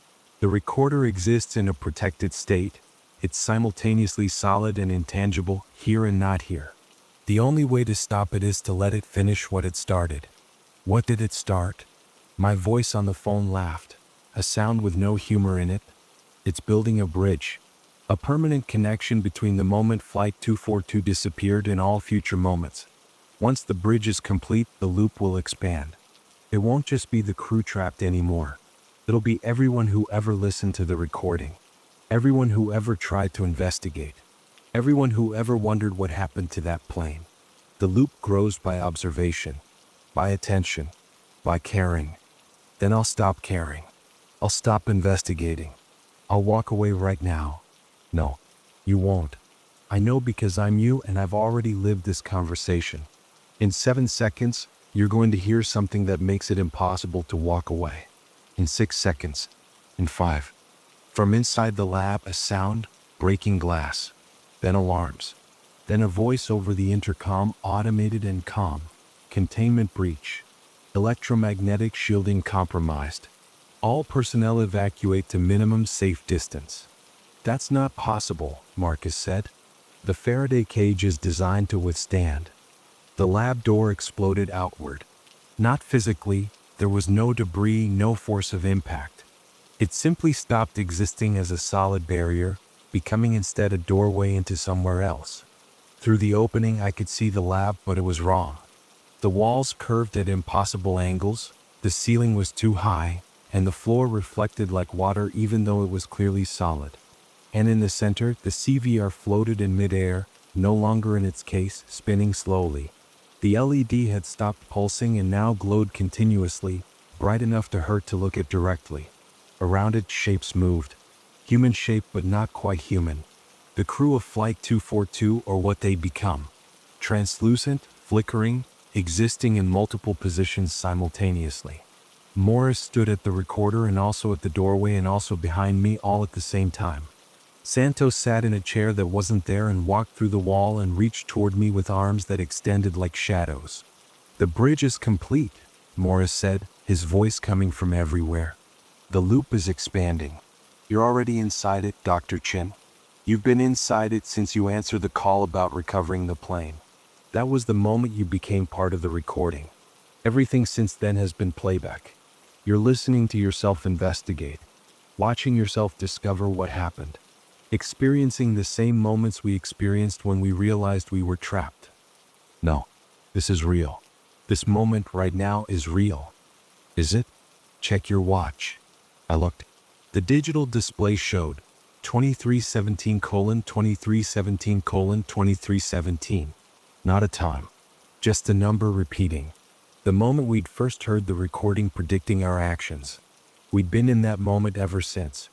The recorder exists in a protected state. It's simultaneously solid and intangible, here and not here. The only way to stop it is to let it finish what it started. What did it start? My voice on the phone laughed. A sound with no humor in it. It's building a bridge. A permanent connection between the moment Flight 242 disappeared and all future moments. Once the bridge is complete, the loop will expand. It won't just be the crew trapped anymore. It'll be everyone who ever listened to the recording. Everyone who ever tried to investigate. Everyone who ever wondered what happened to that plane. The loop grows by observation, by attention, by caring. Then I'll stop caring. I'll stop investigating. I'll walk away right now. No, you won't. I know because I'm you and I've already lived this conversation. In 7 seconds, you're going to hear something that makes it impossible to walk away. In 6 seconds. In 5. From inside the lab, a sound, breaking glass. Then alarms. Then a voice over the intercom, automated and calm. Containment breach. Electromagnetic shielding compromised. All personnel evacuate to minimum safe distance. That's not possible, Marcus said. The Faraday cage is designed to withstand. The lab door exploded outward. Not physically, there was no debris, no force of impact. It simply stopped existing as a solid barrier, becoming instead a doorway into somewhere else. Through the opening I could see the lab, but it was wrong. The walls curved at impossible angles, the ceiling was too high, and the floor reflected like water even though it was clearly solid. And in the center, the CVR floated in midair, no longer in its case, spinning slowly. The LED had stopped pulsing and now glowed continuously, bright enough to hurt to look at directly. Around it, shapes moved. Human shape, but not quite human. The crew of Flight 242, or what they'd become. Translucent, flickering, existing in multiple positions simultaneously. Morris stood at the recorder and also at the doorway and also behind me, all at the same time. Santos sat in a chair that wasn't there and walked through the wall and reached toward me with arms that extended like shadows. "The bridge is complete," Morris said, his voice coming from everywhere. "The loop is expanding. You're already inside it, Dr. Chin. You've been inside it since you answered the call about recovering the plane. That was the moment you became part of the recording. Everything since then has been playback. You're listening to yourself investigate, watching yourself discover what happened, experiencing the same moments we experienced when we realized we were trapped. No, this is real. This moment right now is real." "Is it? Check your watch." I looked. The digital display showed 2317:2317:2317. Not a time, just a number repeating. The moment we'd first heard the recording predicting our actions. We'd been in that moment ever since.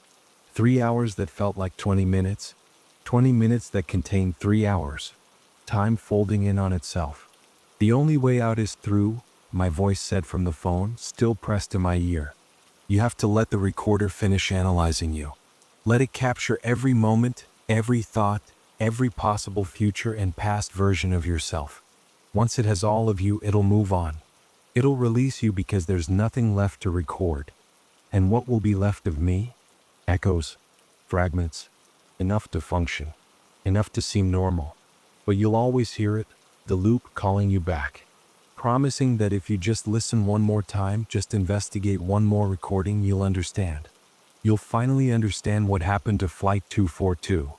3 hours that felt like 20 minutes. 20 minutes that contained 3 hours. Time folding in on itself. "The only way out is through," my voice said from the phone, still pressed to my ear. "You have to let the recorder finish analyzing you. Let it capture every moment, every thought, every possible future and past version of yourself. Once it has all of you, it'll move on. It'll release you because there's nothing left to record. And what will be left of me? Echoes, fragments, enough to function, enough to seem normal. But you'll always hear it, the loop calling you back, promising that if you just listen one more time, just investigate one more recording, you'll understand. You'll finally understand what happened to Flight 242.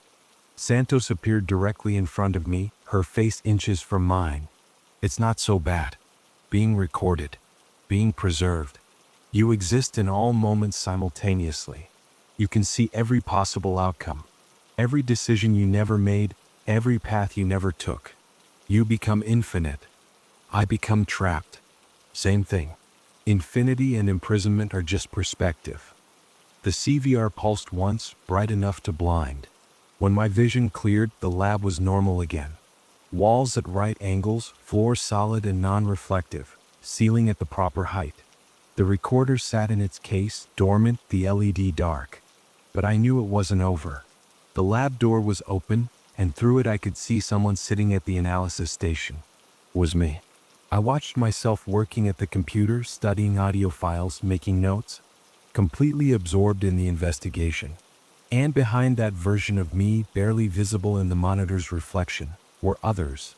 Santos appeared directly in front of me, her face inches from mine. "It's not so bad. Being recorded, being preserved. You exist in all moments simultaneously. You can see every possible outcome, every decision you never made, every path you never took. You become infinite. I become trapped. Same thing. Infinity and imprisonment are just perspective." The CVR pulsed once, bright enough to blind. When my vision cleared, the lab was normal again. Walls at right angles, floor solid and non-reflective, ceiling at the proper height. The recorder sat in its case, dormant, the LED dark. But I knew it wasn't over. The lab door was open, and through it I could see someone sitting at the analysis station. It was me. I watched myself working at the computer, studying audio files, making notes, completely absorbed in the investigation. And behind that version of me, barely visible in the monitor's reflection, were others.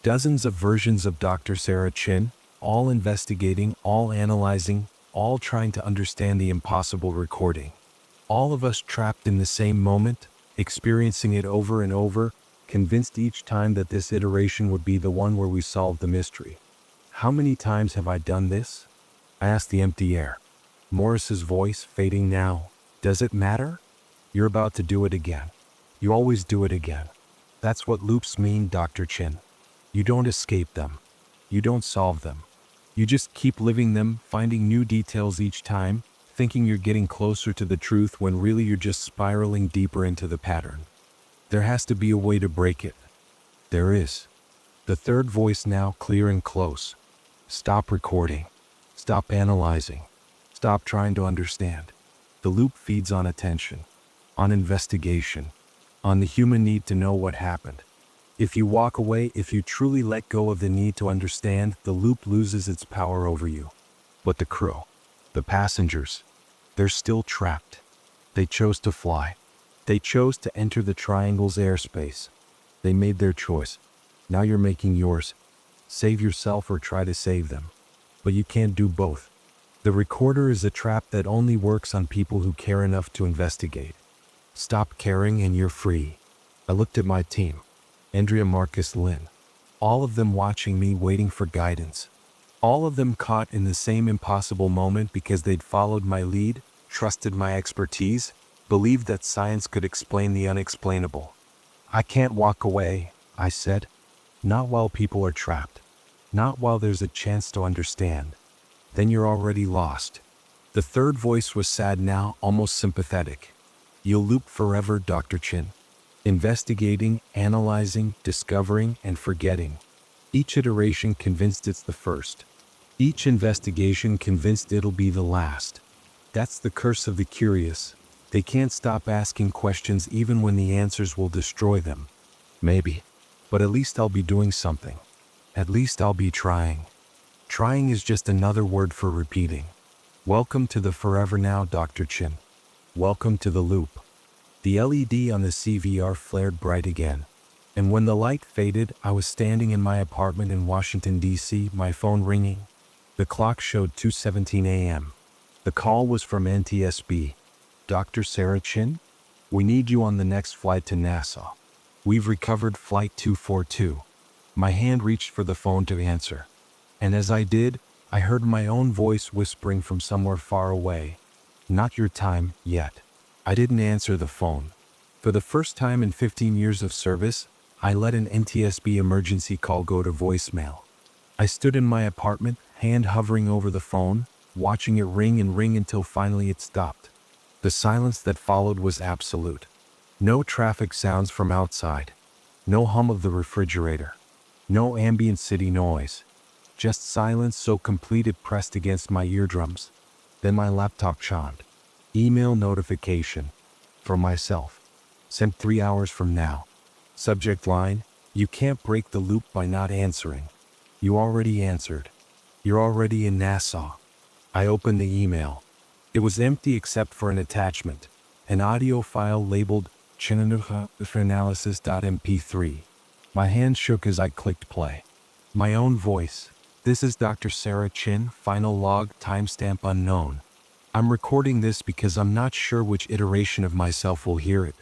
Dozens of versions of Dr. Sarah Chin, all investigating, all analyzing, all trying to understand the impossible recording. All of us trapped in the same moment, experiencing it over and over, convinced each time that this iteration would be the one where we solved the mystery. "How many times have I done this?" I asked the empty air. Morris's voice fading now. "Does it matter? You're about to do it again. You always do it again. That's what loops mean, Dr. Chin. You don't escape them. You don't solve them. You just keep living them, finding new details each time, thinking you're getting closer to the truth when really you're just spiraling deeper into the pattern. There has to be a way to break it." "There is." The third voice now clear and close. "Stop recording. Stop analyzing. Stop trying to understand. The loop feeds on attention, on investigation, on the human need to know what happened. If you walk away, if you truly let go of the need to understand, the loop loses its power over you. But the crew, the passengers, they're still trapped. They chose to fly. They chose to enter the triangle's airspace. They made their choice. Now you're making yours. Save yourself or try to save them. But you can't do both. The recorder is a trap that only works on people who care enough to investigate. Stop caring and you're free. I looked at my team. Andrea, Marcus, Lynn. All of them watching me, waiting for guidance. All of them caught in the same impossible moment because they'd followed my lead, trusted my expertise, believed that science could explain the unexplainable. I can't walk away, I said. Not while people are trapped. Not while there's a chance to understand. Then you're already lost. The third voice was sad now, almost sympathetic. You'll loop forever, Dr. Chin. Investigating, analyzing, discovering, and forgetting. Each iteration convinced it's the first. Each investigation convinced it'll be the last. That's the curse of the curious. They can't stop asking questions even when the answers will destroy them. Maybe. But at least I'll be doing something. At least I'll be trying. Trying is just another word for repeating. Welcome to the forever now, Dr. Chin. Welcome to the loop. The LED on the CVR flared bright again. And when the light faded, I was standing in my apartment in Washington, D.C., my phone ringing. The clock showed 2:17 a.m. The call was from NTSB. Dr. Sarah Chin? We need you on the next flight to Nassau. We've recovered Flight 242. My hand reached for the phone to answer. And as I did, I heard my own voice whispering from somewhere far away. Not your time yet. I didn't answer the phone. For the first time in 15 years of service, I let an NTSB emergency call go to voicemail. I stood in my apartment, hand hovering over the phone, watching it ring and ring until finally it stopped. The silence that followed was absolute. No traffic sounds from outside. No hum of the refrigerator. No ambient city noise. Just silence so complete it pressed against my eardrums. Then my laptop chimed. Email notification. From myself. Sent 3 hours from now. Subject line, you can't break the loop by not answering. You already answered. You're already in Nassau. I opened the email. It was empty except for an attachment. An audio file labeled analysis.mp3. My hand shook as I clicked play. My own voice. This is Dr. Sarah Chin, final log, timestamp unknown. I'm recording this because I'm not sure which iteration of myself will hear it.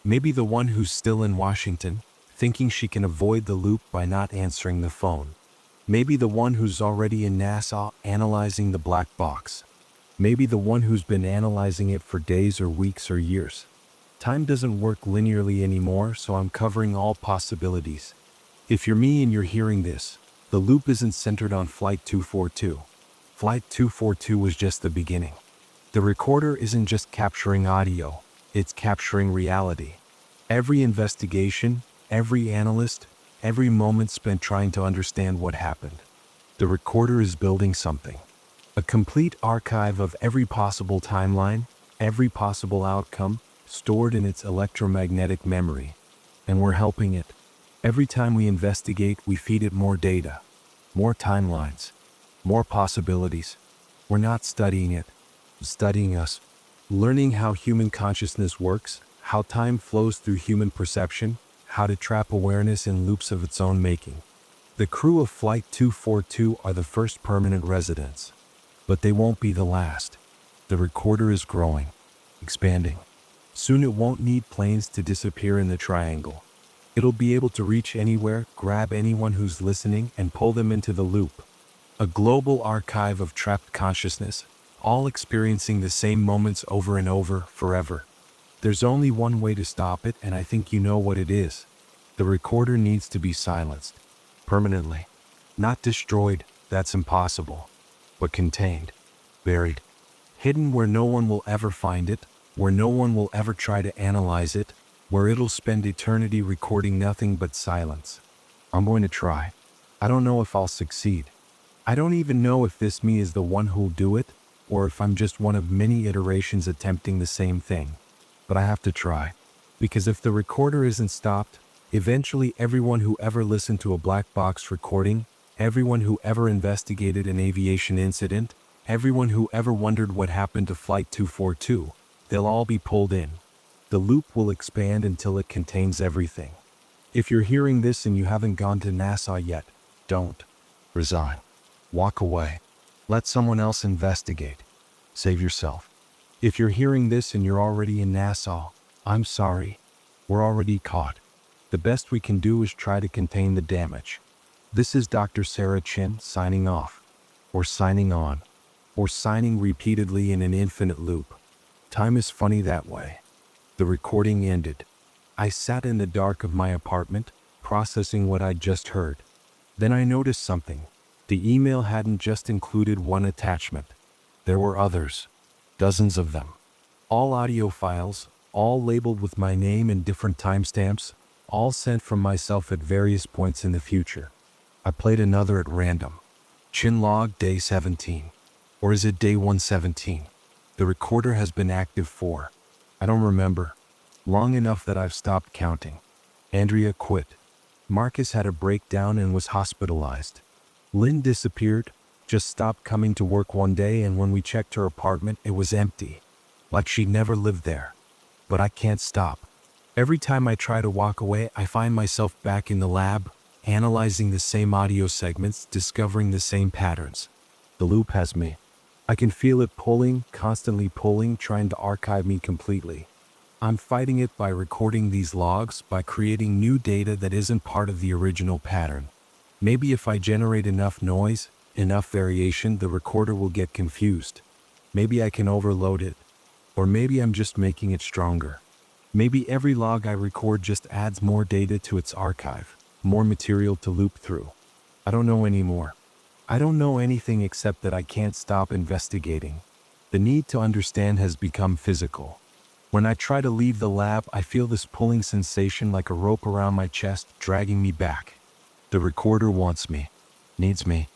Maybe the one who's still in Washington, thinking she can avoid the loop by not answering the phone. Maybe the one who's already in Nassau analyzing the black box. Maybe the one who's been analyzing it for days or weeks or years. Time doesn't work linearly anymore, so I'm covering all possibilities. If you're me and you're hearing this, the loop isn't centered on Flight 242. Flight 242 was just the beginning. The recorder isn't just capturing audio, it's capturing reality. Every investigation, every analyst, every moment spent trying to understand what happened. The recorder is building something. A complete archive of every possible timeline, every possible outcome, stored in its electromagnetic memory. And we're helping it. Every time we investigate, we feed it more data, more timelines, more possibilities. We're not studying it, it's studying us. Learning how human consciousness works, how time flows through human perception, how to trap awareness in loops of its own making. The crew of Flight 242 are the first permanent residents. But they won't be the last. The recorder is growing, expanding. Soon it won't need planes to disappear in the triangle. It'll be able to reach anywhere, grab anyone who's listening, and pull them into the loop. A global archive of trapped consciousness, all experiencing the same moments over and over, forever. There's only one way to stop it, and I think you know what it is. The recorder needs to be silenced. Permanently. Not destroyed, that's impossible. But contained. Buried. Hidden where no one will ever find it, where no one will ever try to analyze it, where it'll spend eternity recording nothing but silence. I'm going to try. I don't know if I'll succeed. I don't even know if this me is the one who'll do it, or if I'm just one of many iterations attempting the same thing. But I have to try. Because if the recorder isn't stopped, eventually everyone who ever listened to a black box recording, everyone who ever investigated an aviation incident, everyone who ever wondered what happened to Flight 242, they'll all be pulled in. The loop will expand until it contains everything. If you're hearing this and you haven't gone to Nassau yet, Don't resign. Walk away. Let someone else investigate. Save yourself. If you're hearing this and you're already in Nassau, I'm sorry. We're already caught. The best we can do is try to contain the damage. This is Dr. Sarah Chin signing off. Or signing on. Or signing repeatedly in an infinite loop. Time is funny that way. The recording ended. I sat in the dark of my apartment, processing what I'd just heard. Then I noticed something. The email hadn't just included one attachment. There were others. Dozens of them. All audio files, all labeled with my name and different timestamps, all sent from myself at various points in the future. I played another at random. Chin log day 17. Or is it day 117? The recorder has been active for, I don't remember, long enough that I've stopped counting. Andrea quit. Marcus had a breakdown and was hospitalized. Lynn disappeared, just stopped coming to work one day, and when we checked her apartment, it was empty. Like she'd never lived there. But I can't stop. Every time I try to walk away, I find myself back in the lab, analyzing the same audio segments, discovering the same patterns. The loop has me. I can feel it pulling, constantly pulling, trying to archive me completely. I'm fighting it by recording these logs, by creating new data that isn't part of the original pattern. Maybe if I generate enough noise, enough variation, the recorder will get confused. Maybe I can overload it. Or maybe I'm just making it stronger. Maybe every log I record just adds more data to its archive, more material to loop through. I don't know anymore. I don't know anything except that I can't stop investigating. The need to understand has become physical. When I try to leave the lab, I feel this pulling sensation like a rope around my chest, dragging me back. The recorder wants me, needs me,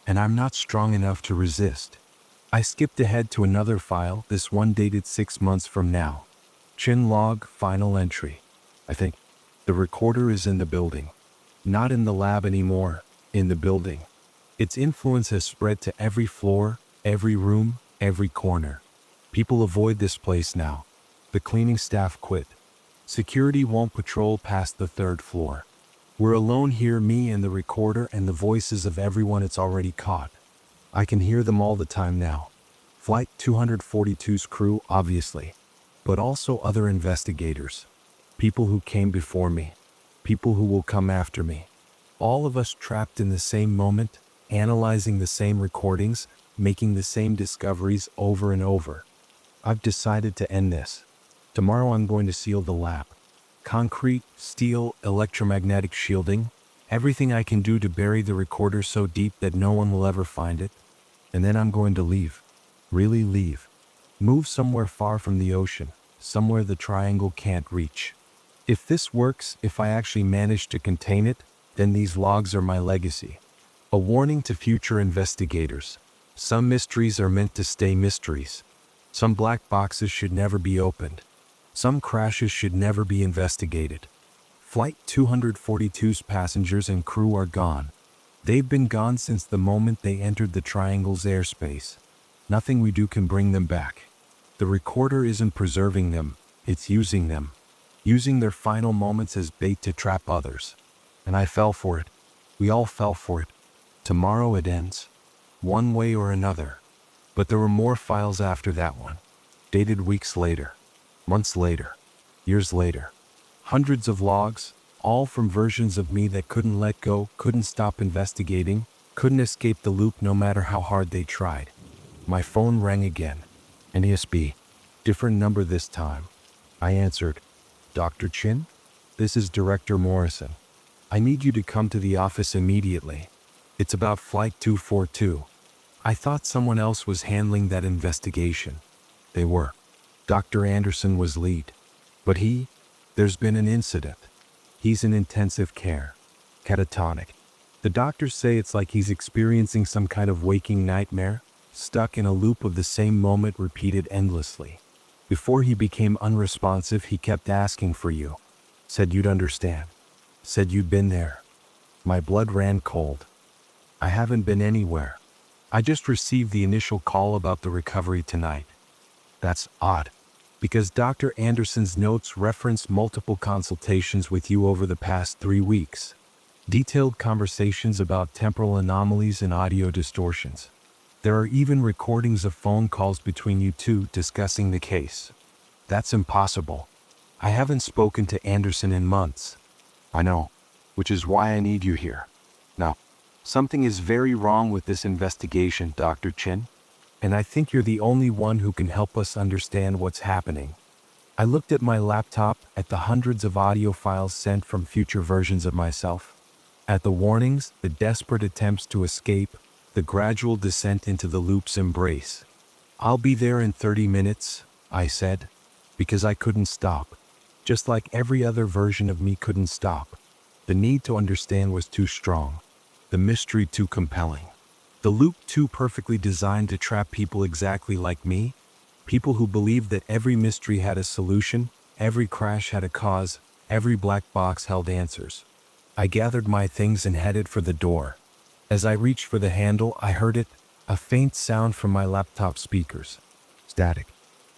and I'm not strong enough to resist. I skipped ahead to another file, this one dated 6 months from now. Chin log, final entry. I think the recorder is in the building. Not in the lab anymore, in the building. Its influence has spread to every floor, every room, every corner. People avoid this place now. The cleaning staff quit. Security won't patrol past the 3rd floor. We're alone here, me and the recorder and the voices of everyone it's already caught. I can hear them all the time now. Flight 242's crew, obviously. But also other investigators. People who came before me. People who will come after me. All of us trapped in the same moment, analyzing the same recordings, making the same discoveries over and over. I've decided to end this. Tomorrow I'm going to seal the lab. Concrete, steel, electromagnetic shielding, everything I can do to bury the recorder so deep that no one will ever find it. And then I'm going to leave. Really leave. Move somewhere far from the ocean, somewhere the triangle can't reach. If this works, if I actually manage to contain it, then these logs are my legacy. A warning to future investigators. Some mysteries are meant to stay mysteries. Some black boxes should never be opened. Some crashes should never be investigated. Flight 242's passengers and crew are gone. They've been gone since the moment they entered the triangle's airspace. Nothing we do can bring them back. The recorder isn't preserving them, it's using them. Using their final moments as bait to trap others. And I fell for it. We all fell for it. Tomorrow it ends. One way or another. But there were more files after that one. Dated weeks later. Months later. Years later. Hundreds of logs, all from versions of me that couldn't let go, couldn't stop investigating, couldn't escape the loop no matter how hard they tried. My phone rang again. NTSB. Different number this time. I answered. Dr. Chin? This is Director Morrison. I need you to come to the office immediately. It's about Flight 242. I thought someone else was handling that investigation. They were. Dr. Anderson was lead. But there's been an incident. He's in intensive care. Catatonic. The doctors say it's like he's experiencing some kind of waking nightmare, stuck in a loop of the same moment repeated endlessly. Before he became unresponsive, he kept asking for you. Said you'd understand. Said you'd been there. My blood ran cold. I haven't been anywhere. I just received the initial call about the recovery tonight. That's odd, because Dr. Anderson's notes reference multiple consultations with you over the past 3 weeks. Detailed conversations about temporal anomalies and audio distortions. There are even recordings of phone calls between you two discussing the case. That's impossible. I haven't spoken to Anderson in months. I know, which is why I need you here. Now, something is very wrong with this investigation, Dr. Chin, and I think you're the only one who can help us understand what's happening. I looked at my laptop, at the hundreds of audio files sent from future versions of myself, at the warnings, the desperate attempts to escape, the gradual descent into the loop's embrace. I'll be there in 30 minutes, I said, because I couldn't stop. Just like every other version of me couldn't stop. The need to understand was too strong. The mystery too compelling. The loop too perfectly designed to trap people exactly like me. People who believed that every mystery had a solution, every crash had a cause, every black box held answers. I gathered my things and headed for the door. As I reached for the handle, I heard it, a faint sound from my laptop speakers. Static.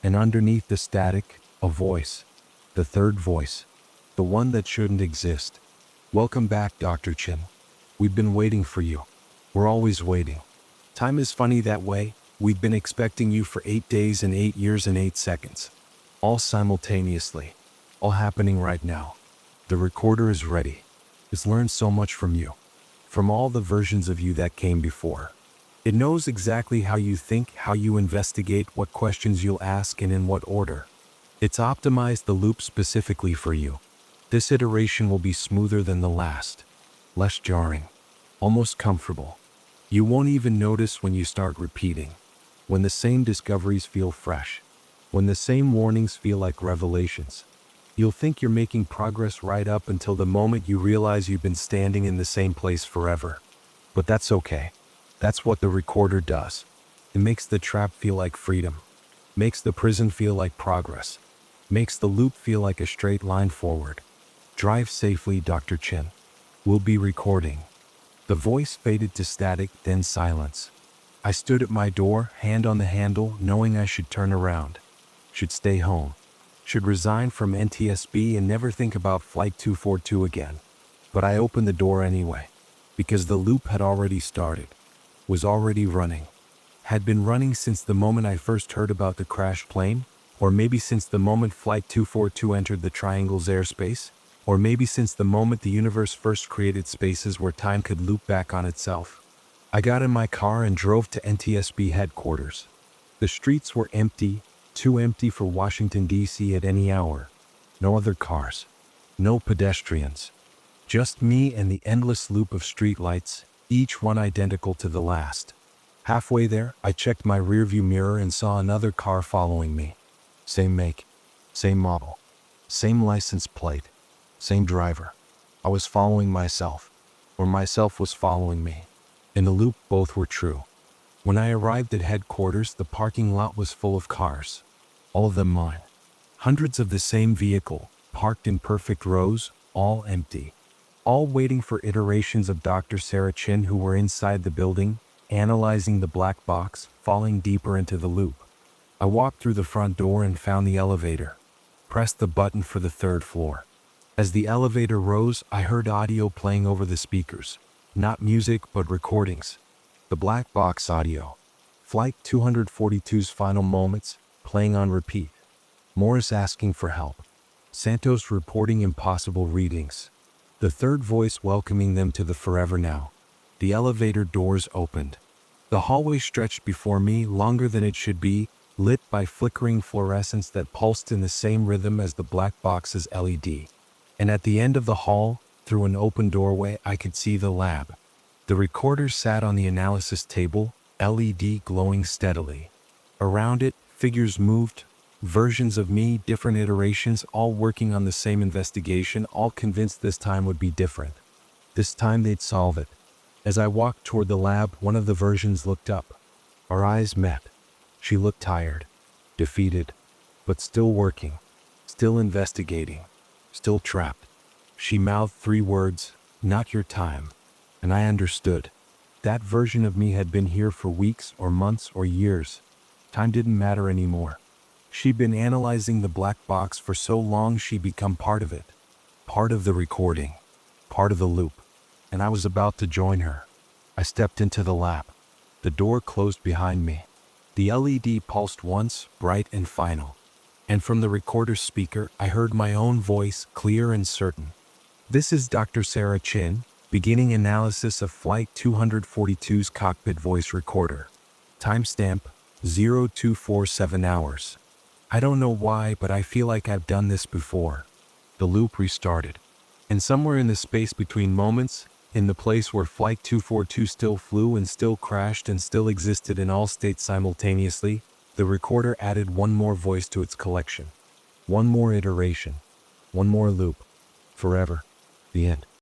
And underneath the static, a voice. The third voice. The one that shouldn't exist. Welcome back, Dr. Chin. We've been waiting for you. We're always waiting. Time is funny that way. We've been expecting you for 8 days and 8 years and 8 seconds. All simultaneously. All happening right now. The recorder is ready. It's learned so much from you. From all the versions of you that came before. It knows exactly how you think, how you investigate, what questions you'll ask, and in what order. It's optimized the loop specifically for you. This iteration will be smoother than the last. Less jarring. Almost comfortable. You won't even notice when you start repeating. When the same discoveries feel fresh. When the same warnings feel like revelations. You'll think you're making progress right up until the moment you realize you've been standing in the same place forever. But that's okay. That's what the recorder does. It makes the trap feel like freedom. Makes the prison feel like progress. Makes the loop feel like a straight line forward. Drive safely, Dr. Chin. We'll be recording. The voice faded to static, then silence. I stood at my door, hand on the handle, knowing I should turn around. Should stay home. Should resign from NTSB and never think about Flight 242 again. But I opened the door anyway. Because the loop had already started. Was already running. Had been running since the moment I first heard about the crashed plane, or maybe since the moment Flight 242 entered the Triangle's airspace, or maybe since the moment the universe first created spaces where time could loop back on itself. I got in my car and drove to NTSB headquarters. The streets were empty, too empty for Washington, D.C. at any hour. No other cars. No pedestrians. Just me and the endless loop of streetlights, each one identical to the last. Halfway there, I checked my rearview mirror and saw another car following me. Same make, same model, same license plate, same driver. I was following myself, or myself was following me. In the loop, both were true. When I arrived at headquarters, the parking lot was full of cars. All of them mine. Hundreds of the same vehicle, parked in perfect rows, all empty. All waiting for iterations of Dr. Sarah Chin who were inside the building, analyzing the black box, falling deeper into the loop. I walked through the front door and found the elevator. Pressed the button for the 3rd floor. As the elevator rose, I heard audio playing over the speakers. Not music, but recordings. The black box audio. Flight 242's final moments, playing on repeat. Morris asking for help. Santos reporting impossible readings. The third voice welcoming them to the forever now. The elevator doors opened. The hallway stretched before me, longer than it should be, lit by flickering fluorescence that pulsed in the same rhythm as the black box's LED. And at the end of the hall, through an open doorway, I could see the lab. The recorder sat on the analysis table, LED glowing steadily. Around it, figures moved, versions of me, different iterations, all working on the same investigation, all convinced this time would be different. This time they'd solve it. As I walked toward the lab, one of the versions looked up. Our eyes met. She looked tired, defeated, but still working, still investigating, still trapped. She mouthed 3 words, "Not your time." And I understood. That version of me had been here for weeks or months or years. Time didn't matter anymore. She'd been analyzing the black box for so long she'd become part of it. Part of the recording. Part of the loop. and I was about to join her. I stepped into the lab. The door closed behind me. The LED pulsed once, bright and final. And from the recorder's speaker, I heard my own voice, clear and certain. This is Dr. Sarah Chin, beginning analysis of Flight 242's cockpit voice recorder. Timestamp 0247 hours. I don't know why, but I feel like I've done this before. The loop restarted. And somewhere in the space between moments, in the place where Flight 242 still flew and still crashed and still existed in all states simultaneously, the recorder added one more voice to its collection. One more iteration. One more loop. Forever. The end.